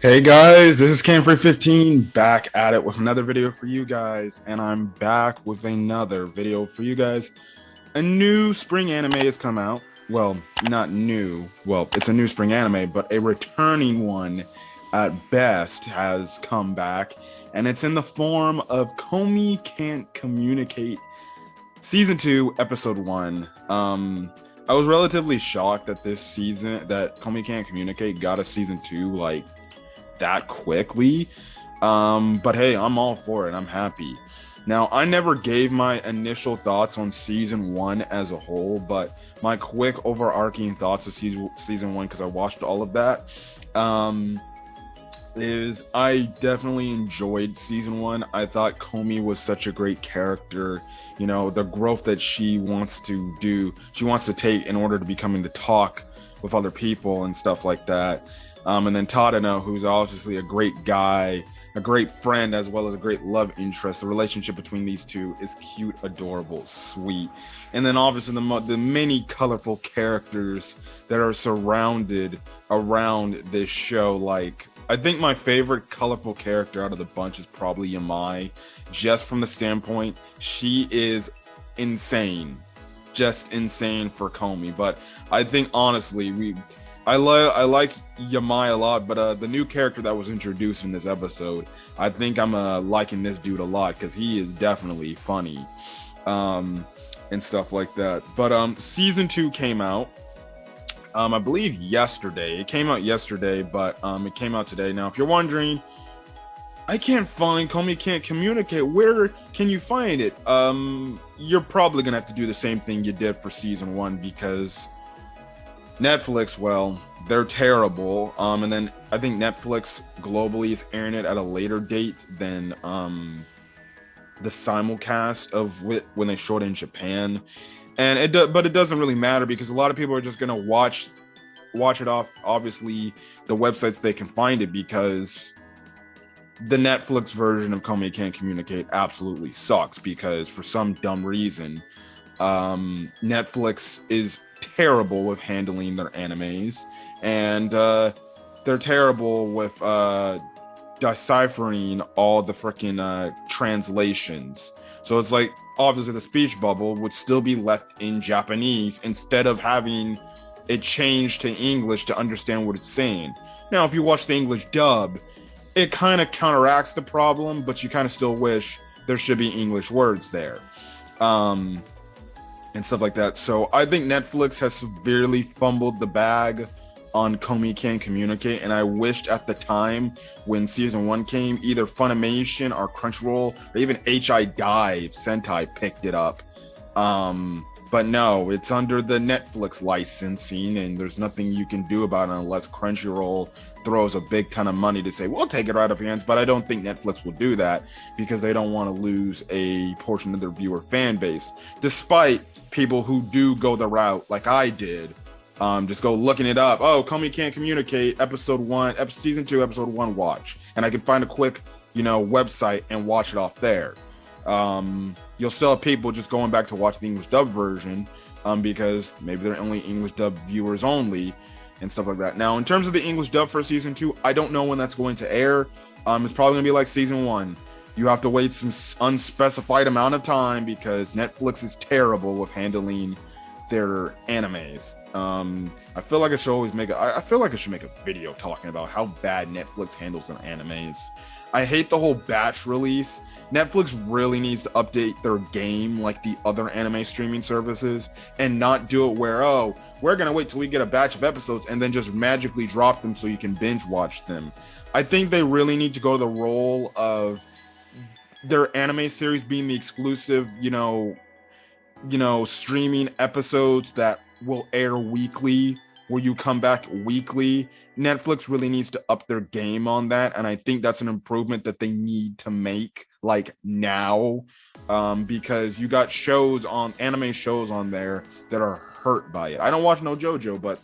Hey guys, this is Camfrey15 back at it with another video for you guys, and I'm back with another video for you guys. A new spring anime has come out. Well, not new. Well, it's a new spring anime, but a returning one at best has come back, and it's in the form of Komi Can't Communicate Season 2, Episode 1. I was relatively shocked that this season, that Komi Can't Communicate got a Season 2, like, that quickly. But hey, I'm all for it. I'm happy. Now, I never gave my initial thoughts on season 1 as a whole, but my quick overarching thoughts of season 1, because I watched all of that, is I definitely enjoyed season 1. I thought Komi was such a great character. You know, the growth that she wants to do, she wants to take in order to becoming to talk with other people and stuff like that. And then Tadano, who's obviously a great guy, a great friend, as well as a great love interest. The relationship between these two is cute, adorable, sweet. And then obviously the many colorful characters that are surrounded around this show. Like, I think my favorite colorful character out of the bunch is probably Yamai, just from the standpoint she is insane, just insane for Komi. But I think honestly, I like Yamai a lot, but the new character that was introduced in this episode, I think I'm liking this dude a lot because he is definitely funny, and stuff like that. But season 2 came out, I believe yesterday. It came out yesterday, but it came out today. Now, if you're wondering, I can't find Komi Can't Communicate. Where can you find it? You're probably gonna have to do the same thing you did for season 1 because Netflix, well, they're terrible. And then I think Netflix globally is airing it at a later date than the simulcast of when they showed it in Japan. And but it doesn't really matter because a lot of people are just gonna watch it off, obviously, the websites they can find it, because the Netflix version of Komi Can't Communicate absolutely sucks because for some dumb reason, Netflix is terrible with handling their animes, and they're terrible with deciphering all the freaking translations. So it's like, obviously the speech bubble would still be left in Japanese instead of having it changed to English to understand what it's saying. Now, if you watch the English dub, it kind of counteracts the problem, but you kind of still wish there should be English words there. And stuff like that. So I think Netflix has severely fumbled the bag on Komi Can't Communicate, and I wished at the time when season 1 came, either Funimation or Crunchyroll or even HI Dive Sentai picked it up. But no, it's under the Netflix licensing, and there's nothing you can do about it unless Crunchyroll throws a big ton of money to say, we'll take it right off your hands. But I don't think Netflix will do that because they don't want to lose a portion of their viewer fan base, despite people who do go the route like I did, just go looking it up. Oh, Komi Can't Communicate, episode 1, season 2, episode 1, watch. And I can find a quick, website and watch it off there. You'll still have people just going back to watch the English dub version, because maybe they're only English dub viewers only and stuff like that. Now, in terms of the English dub for season 2, I don't know when that's going to air. It's probably gonna be like season 1. You have to wait some unspecified amount of time because Netflix is terrible with handling their animes. I feel like I should always I feel like I should make a video talking about how bad Netflix handles their animes. I hate the whole batch release. Netflix really needs to update their game like the other anime streaming services and not do it where, oh, we're gonna wait till we get a batch of episodes and then just magically drop them so you can binge watch them. I think they really need to go to the role of their anime series being the exclusive, streaming episodes that will air weekly, where you come back weekly. Netflix really needs to up their game on that, and I think that's an improvement that they need to make, like, now, because you got anime shows on there that are hurt by it. I don't watch no JoJo, but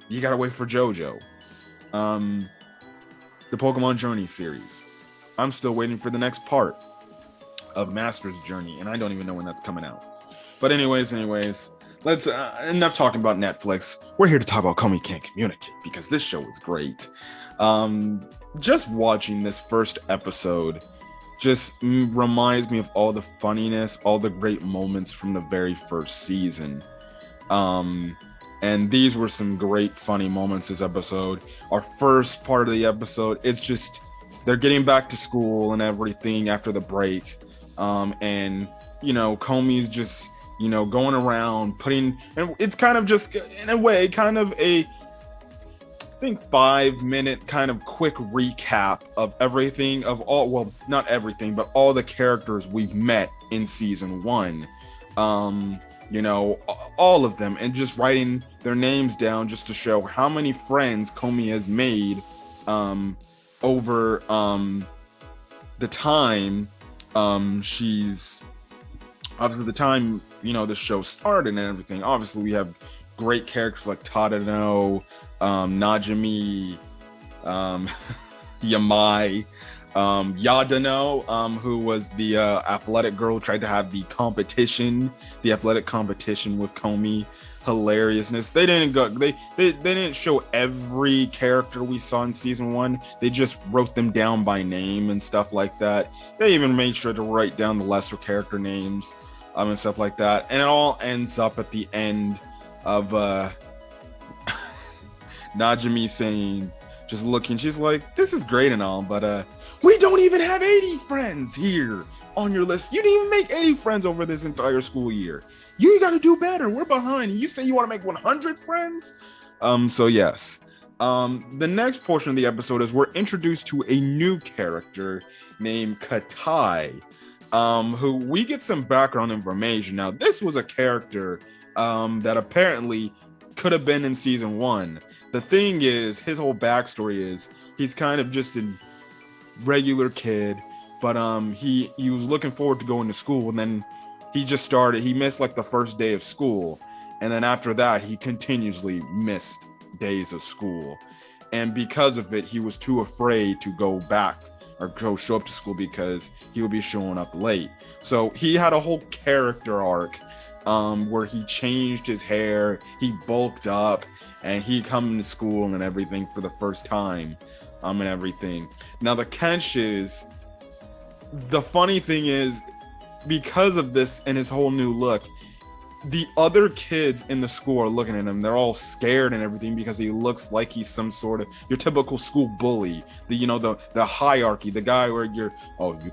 you gotta wait for JoJo. The Pokemon Journey series, I'm still waiting for the next part of Master's Journey, and I don't even know when that's coming out. But anyways, let's enough talking about Netflix. We're here to talk about Komi Can't Communicate because this show is great. Just watching this first episode just reminds me of all the funniness, all the great moments from the very first season. Um, and these were some great funny moments this episode. Our first part of the episode, it's just they're getting back to school and everything after the break. And Komi's just going around putting, and it's kind of just in a way kind of a, I think, 5 minute kind of quick recap of everything, of all, well, not everything, but all the characters we've met in season one. All of them, and just writing their names down just to show how many friends Komi has made over the time she's obviously the time the show started and everything. Obviously we have great characters like Tadano, Najimi, Yamai, Yadano, who was the athletic girl who tried to have the athletic competition with Komi. Hilariousness. They didn't show every character we saw in season one. They just wrote them down by name and stuff like that. They even made sure to write down the lesser character names and stuff like that. And it all ends up at the end of Najimi saying, just looking, she's like, this is great and all, but we don't even have 80 friends here on your list. You didn't even make 80 friends over this entire school year. You got to do better. We're behind. You say you want to make 100 friends? So yes. The next portion of the episode is we're introduced to a new character named Katai, who we get some background information. Now, this was a character that apparently could have been in season one. The thing is, his whole backstory is he's kind of just a regular kid, but he was looking forward to going to school, and then he missed like the first day of school, and then after that he continuously missed days of school, and because of it he was too afraid to go back or go show up to school because he would be showing up late. So he had a whole character arc where he changed his hair, he bulked up, and he come to school and everything for the first time, and everything. Now the catch is, the funny thing is, because of this and his whole new look, the other kids in the school are looking at him. They're all scared and everything because he looks like he's some sort of your typical school bully. The hierarchy, the guy where you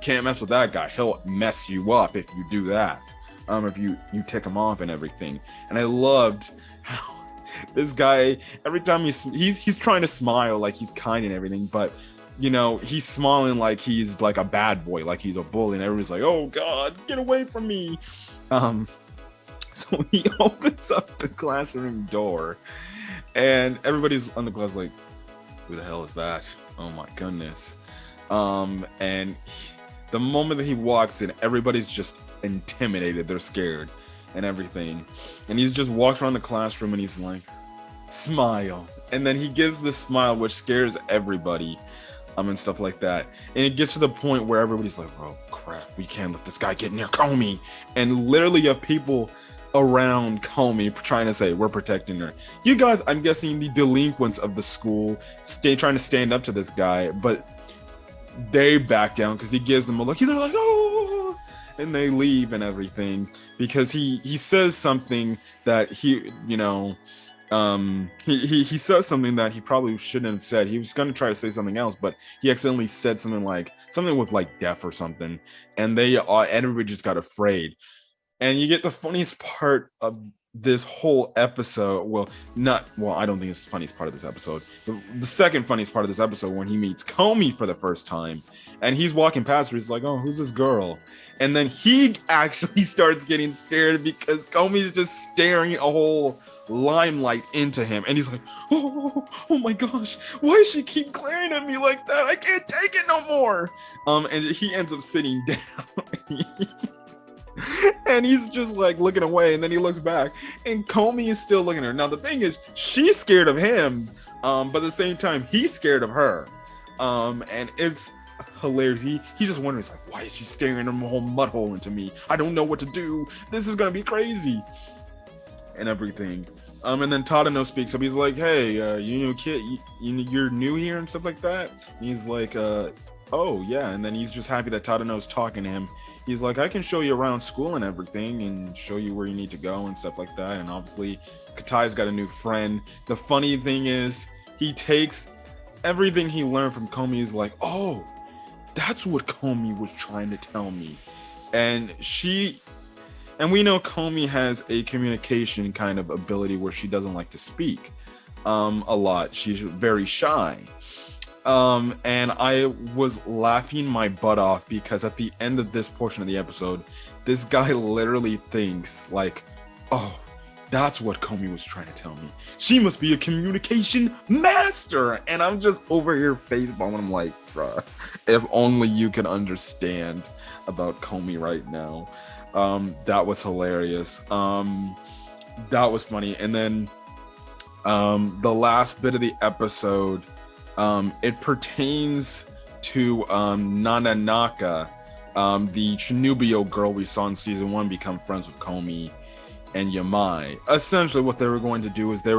can't mess with that guy. He'll mess you up if you do that. If you tick him off and everything. And I loved how this guy, every time he's trying to smile like he's kind and everything, but he's smiling like he's like a bad boy, like he's a bully, and everybody's like, oh god, get away from me. So he opens up the classroom door and everybody's on the class like, who the hell is that? Oh my goodness. And the moment that he walks in, everybody's just intimidated, they're scared and everything, and he just walks around the classroom and he's like, smile, and then he gives this smile which scares everybody, and stuff like that. And it gets to the point where everybody's like, oh crap, we can't let this guy get near Komi, and literally you have people around Komi trying to say, we're protecting her. You guys, I'm guessing the delinquents of the school trying to stand up to this guy, but they back down because he gives them a look. They're like, oh, and they leave and everything because he says something that he says something that he probably shouldn't have said. He was going to try to say something else, but he accidentally said something with like deaf or something, and everybody just got afraid. And you get the funniest part of this whole episode. I don't think it's the funniest part of this episode. The second funniest part of this episode, when he meets Komi for the first time, and he's walking past her, he's like, oh, who's this girl? And then he actually starts getting scared because Komi's just staring a whole limelight into him, and he's like, oh my gosh, why does she keep glaring at me like that? I can't take it no more. And he ends up sitting down. And he's just like looking away, and then he looks back and Komi is still looking at her. Now the thing is, she's scared of him, but at the same time he's scared of her, and it's hilarious. He just wonders like, why is she staring a whole mud hole into me? I don't know what to do. This is gonna be crazy. and everything. And then Tadano speaks up. He's like, "Hey, you new kid, you're new here and stuff like that." And he's like, "Oh yeah." And then he's just happy that Tadano's talking to him. He's like, "I can show you around school and everything, and show you where you need to go and stuff like that." And obviously, Katai's got a new friend. The funny thing is, he takes everything he learned from Komi. He's like, "Oh, that's what Komi was trying to tell me," and we know Komi has a communication kind of ability where she doesn't like to speak a lot. She's very shy. And I was laughing my butt off because at the end of this portion of the episode, this guy literally thinks like, "Oh, that's what Komi was trying to tell me. She must be a communication master." And I'm just over here facepalming. I'm like, bruh, if only you could understand about Komi right now. That was hilarious. That was funny. And then the last bit of the episode, it pertains to Nakanaka, the Chinubio girl we saw in season 1 become friends with Komi and Yamai. Essentially what they were going to do is they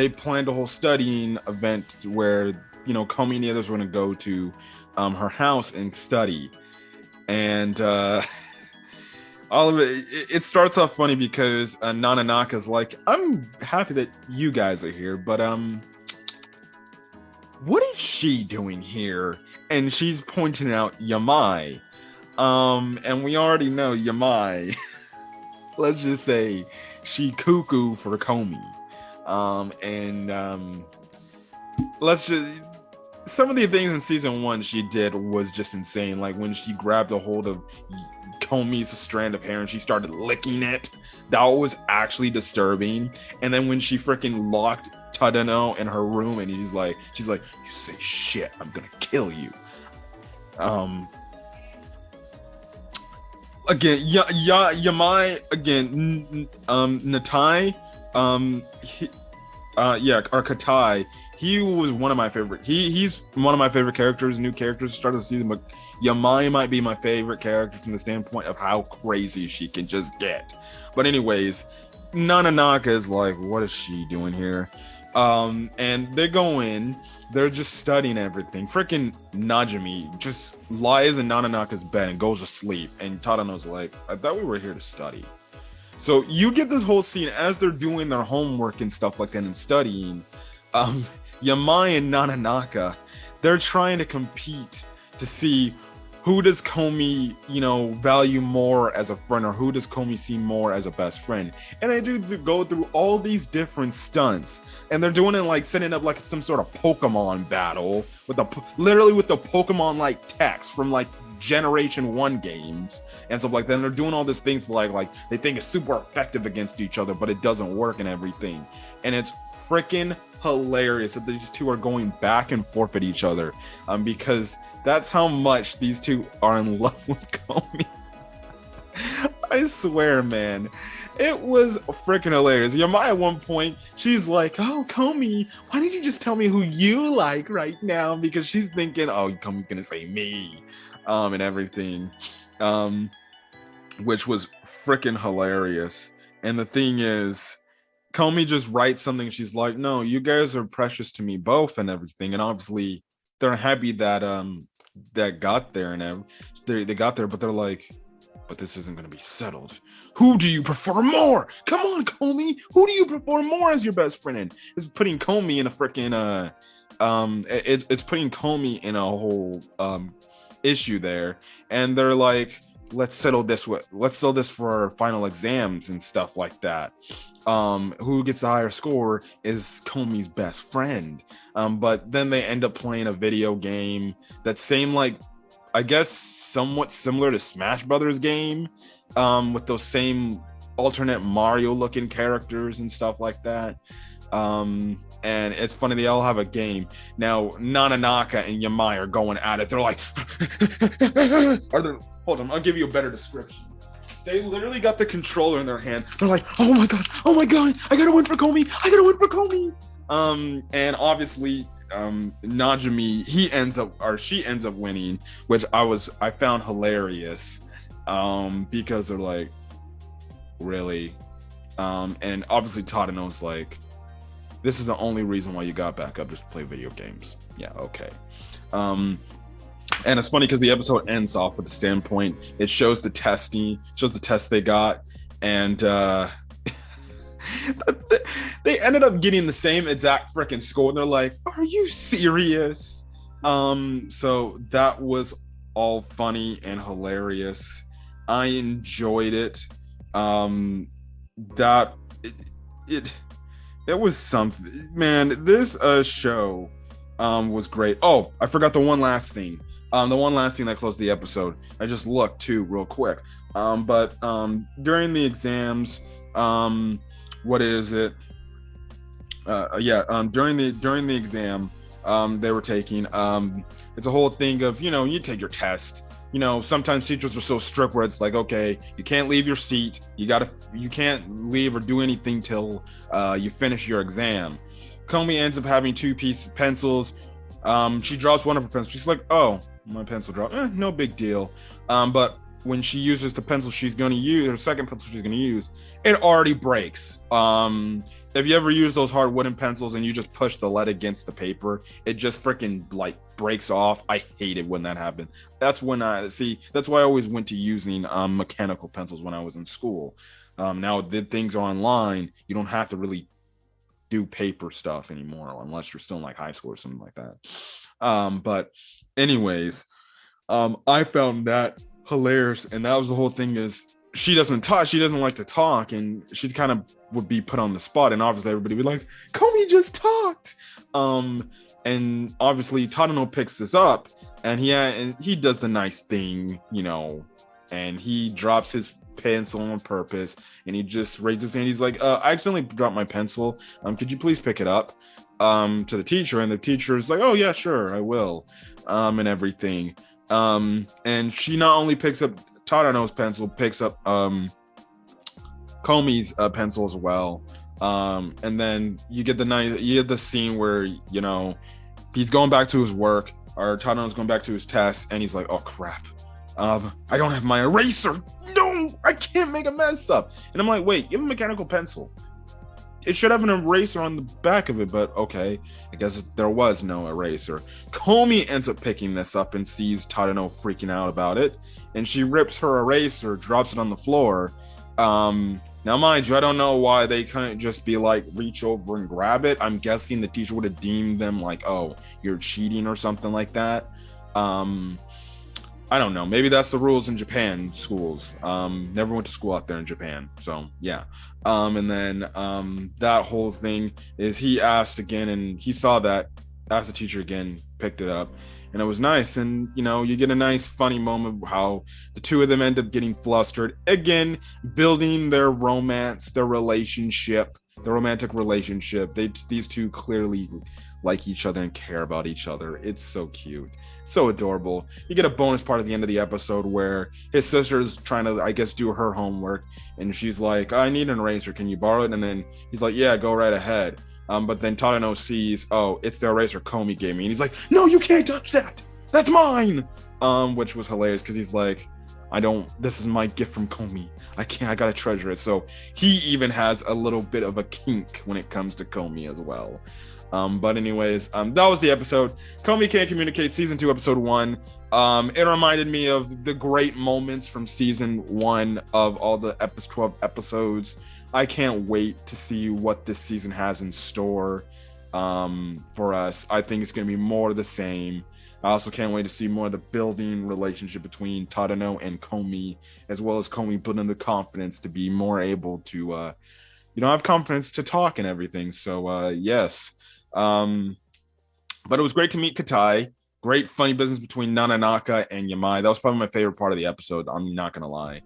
planned a whole studying event where, Komi and the others were going to go to her house and study. And all of it starts off funny because Nakanaka's like, "I'm happy that you guys are here, but what is she doing here?" And she's pointing out Yamai. And we already know Yamai. Let's just say she cuckoo for Komi. Some of the things in season 1 she did was just insane. Like when she grabbed a hold of Komi's strand of hair and she started licking it. That was actually disturbing. And then when she freaking locked Tadano in her room and she's like, "You say shit, I'm gonna kill you." Again, Yamai again, Natai, or Katai. He was one of my favorite. He's one of my favorite characters, new characters to start of the season. But Yamai might be my favorite character from the standpoint of how crazy she can just get. But anyways, Nakanaka is like, "What is she doing here?" And they go in. They're just studying everything. Freaking Najimi just lies in Nakanaka's bed and goes to sleep. And Tadano's like, "I thought we were here to study." So you get this whole scene as they're doing their homework and stuff like that and studying. Yamai and Nakanaka, they're trying to compete to see who does Komi, value more as a friend, or who does Komi see more as a best friend. And they do go through all these different stunts, and they're doing it like setting up like some sort of Pokemon battle with literally with the Pokemon like text from like Generation 1 games and stuff like that. And they're doing all these things like they think it's super effective against each other, but it doesn't work and everything. And it's freaking hilarious that these two are going back and forth at each other, because that's how much these two are in love with Komi. I swear, man, it was freaking hilarious. Yamai at one point, she's like, "Oh, Komi, why didn't you just tell me who you like right now?" Because she's thinking, "Oh, Komi's gonna say me," and everything, which was freaking hilarious. And the thing is, Komi just writes something. She's like, "No, you guys are precious to me both," and everything. And obviously, they're happy that that got there, and they got there. But they're like, "But this isn't going to be settled. Who do you prefer more? Come on, Komi. Who do you prefer more as your best friend?" And it's putting Komi in a freaking it's putting Komi in a whole issue there. And they're like, let's settle this for our final exams and stuff like that. Who gets the higher score is Komi's best friend. But then they end up playing a video game that same, like, I guess somewhat similar to Smash Brothers game, with those same alternate Mario looking characters and stuff like that. And it's funny, they all have a game. Now, Nakanaka and Yamai are going at it. They're like, hold on, I'll give you a better description. They literally got the controller in their hand. They're like, oh my god, I gotta win for Komi. And obviously, Najimi, she ends up winning, which I found hilarious. Because they're like, really? And obviously Tadano's like, this is the only reason why you got back up, just to play video games. Yeah, okay. And it's funny because the episode ends off with the standpoint. It shows the test they got, and they ended up getting the same exact freaking score. And they're like, "Are you serious?" So that was all funny and hilarious. I enjoyed it. That it was something, man. This show was great. Oh, I forgot the one last thing. The one last thing that closed the episode. I just looked too real quick. But during the exams, what is it? During the exam, they were taking. It's a whole thing of, you take your test. Sometimes teachers are so strict where it's like, okay, you can't leave your seat. You can't leave or do anything till you finish your exam. Komi ends up having 2 pencils. She drops one of her pencils. She's like, oh, my pencil dropped. No big deal. But when she uses the pencil she's going to use, her second pencil she's going to use, it already breaks. If you ever use those hard wooden pencils and you just push the lead against the paper, it just freaking like breaks off. I hated when that happened. That's why I always went to using mechanical pencils when I was in school. Now that things are online, you don't have to really do paper stuff anymore unless you're still in like high school or something like that. But anyways, I found that hilarious, and that was the whole thing. Is she doesn't like to talk, and she kind of would be put on the spot, and obviously everybody would be like, Komi just talked. And obviously Tadano picks this up, and he does the nice thing, and he drops his pencil on purpose, and he just raises his hand. He's like, I accidentally dropped my pencil. Could you please pick it up? To the teacher, and the teacher is like, oh yeah, sure, I will. And everything. And she not only picks up Tadano's pencil, picks up Komi's pencil as well. And then you get the scene where, he's going back to his work, or Tadano's going back to his test, and he's like, oh crap. I don't have my eraser. No, I can't make a mess up. And I'm like, wait, you have a mechanical pencil. It should have an eraser on the back of it, but okay. I guess there was no eraser. Komi ends up picking this up and sees Tadano freaking out about it, and she rips her eraser, drops it on the floor. Now, mind you, I don't know why they couldn't just be like, reach over and grab it. I'm guessing the teacher would have deemed them like, oh, you're cheating or something like that. I don't know. Maybe that's the rules in Japan schools. Never went to school out there in Japan. So, yeah. And then that whole thing is he asked again, and he saw that, asked the teacher again, picked it up. And it was nice. And, you get a nice, funny moment of how the two of them end up getting flustered. Again, building their romance, their relationship, the romantic relationship. These two clearly like each other and care about each other. It's so cute. So adorable. You get a bonus part at the end of the episode where his sister's trying to, I guess, do her homework, and she's like, I need an eraser, can you borrow it? And then he's like, yeah, go right ahead. But then Tadano sees, oh, it's the eraser Komi gave me, and he's like, no, you can't touch that, that's mine. Which was hilarious because he's like, this is my gift from Komi, I gotta treasure it. So he even has a little bit of a kink when it comes to Komi as well. But anyways, that was the episode. Komi Can't Communicate, Season 2, Episode 1. It reminded me of the great moments from Season 1 of all the 12 episodes. I can't wait to see what this season has in store for us. I think it's going to be more of the same. I also can't wait to see more of the building relationship between Tadano and Komi, as well as Komi building the confidence to be more able to, have confidence to talk and everything. So, yes. But it was great to meet Katai. Great funny business between Nakanaka and Yamai. That was probably my favorite part of the episode. I'm not gonna lie.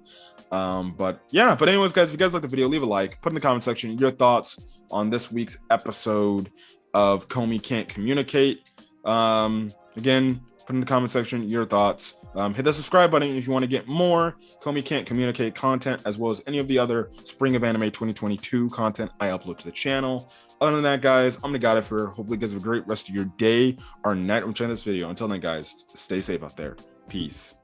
But anyways, guys, if you guys like the video, leave a like, put in the comment section your thoughts on this week's episode of Komi Can't Communicate. Again, put in the comment section your thoughts. Hit the subscribe button if you want to get more Komi Can't Communicate content, as well as any of the other Spring of Anime 2022 content I upload to the channel. Other than that, guys, I'm gonna get it for. Hopefully you guys have a great rest of your day or night when watching this video. Until then, guys, stay safe out there. Peace.